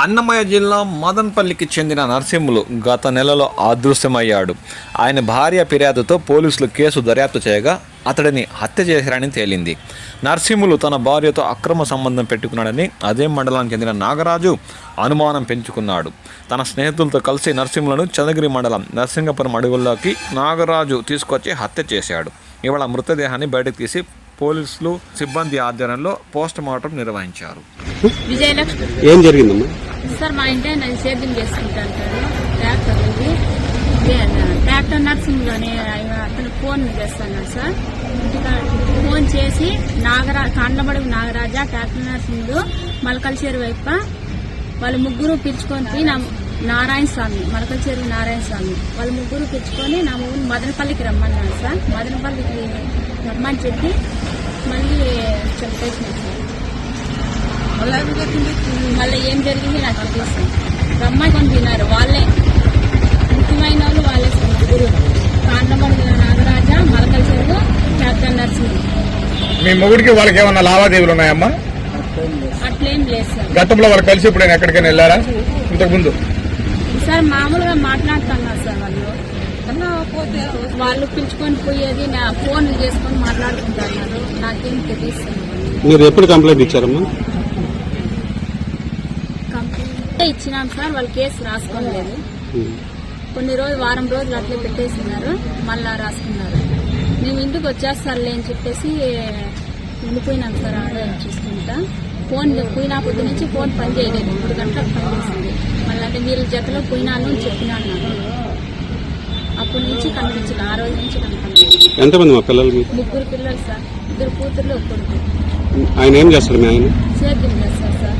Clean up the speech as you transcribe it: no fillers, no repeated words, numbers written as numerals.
అన్నమయ్య జిల్లా మదన్పల్లికి చెందిన నర్సింహులు గత నెలలో అదృశ్యమయ్యాడు. ఆయన భార్య ఫిర్యాదుతో పోలీసులు కేసు దర్యాప్తు చేయగా అతడిని హత్య చేశారని తేలింది. నర్సింహులు తన భార్యతో అక్రమ సంబంధం పెట్టుకున్నాడని అదే మండలానికి చెందిన నాగరాజు అనుమానం పెంచుకున్నాడు. తన స్నేహితులతో కలిసి నర్సింహులను చంద్రగిరి మండలం నర్సింగపురం అడవుల్లోకి నాగరాజు తీసుకొచ్చి హత్య చేశాడు. ఇవాళ మృతదేహాన్ని బయటకు తీసి పోలీసులు సిబ్బంది ఆధ్వర్యంలో పోస్ట్ మార్టం నిర్వహించారు. విజయలక్ష్మి ఏం జరిగిందమ్మా? సార్ మా ఇంటే నేను సేద్యం చేసుకుంటాను. ట్రాక్టర్ ఉంది, ట్రాక్టర్ నర్సింగ్లోనే అతను ఫోన్ చేస్తున్నాడు సార్. ఫోన్ చేసి కాండ్లబడుగు నాగరాజా, ట్రాక్టర్ నర్సింగ్, మలకల చెరువు వైపు వాళ్ళు ముగ్గురు పిలుచుకొని పోయి నారాయణ స్వామి, మలకల చెరువు నారాయణ స్వామి వాళ్ళు ముగ్గురు పిలుచుకొని నా ఊరు మదనపల్లికి రమ్మన్నాడు సార్. మదనపల్లికి రమ్మని చెప్పి మళ్ళీ చెప్పేసినాడు సార్. మళ్ళీ ఏం జరిగింది నాకు తెలియదు. రమ్మని తిన్నారు వాళ్ళే, ముఖ్యమైన వాళ్ళు వాళ్ళే సార్. ముగ్గురు కాండ్లబడుగు నాగరాజా, మలకల చెరువు, ట్రాక్టర్ నర్సింగ్. మీ మొగుడికి వాళ్ళకి ఏమన్నా లావాదేవీలు ఉన్నాయమ్మా? అట్లేం లేదు సార్. గతంలో వాళ్ళు కలిసి ఎప్పుడైనా ఎక్కడికైనా వెళ్ళారా ఇంతకు ముందు? సార్ మామూలుగా మాట్లాడుతున్నారు సార్. వాళ్ళు పిలుచుకొని పోయేది నా ఫోన్ చేసుకొని మాట్లాడుకుంటున్నారు. నాకేం తెలియదు. మీరు ఎప్పుడు కంప్లైంట్ ఇచ్చారమ్మా? కంప్లైంట్ ఇచ్చినాం సార్. వాళ్ళు కేసు రాసుకోలేదు. కొన్ని రోజులు వారం రోజులు అట్లే పెట్టేసినారు, మళ్ళా రాసుకున్నారు. మేము ఇంటికి వచ్చేస్తారులే అని చెప్పేసి ఉండిపోయినాం సార్. ఆడే చూసుకుంటా ఫోన్ పోయినా పొద్దు నుంచి ఫోన్ పని చేయలేదు. 3 గంటలకు పని చేసింది. మళ్ళీ అంటే మీరు జతలో పోయినాను అని చెప్పినాను నాకు. అప్పటి నుంచి కనిపించలేదు. ఆ రోజు నుంచి కనిపించలేదు. ఎంతమంది మా పిల్లలు? 3 పిల్లలు సార్. 2 కూతుర్లు, 1 కొడుకు. ఆయన ఏం చేస్తారు? మీ ఆయన సేద్యం చేస్తారు సార్.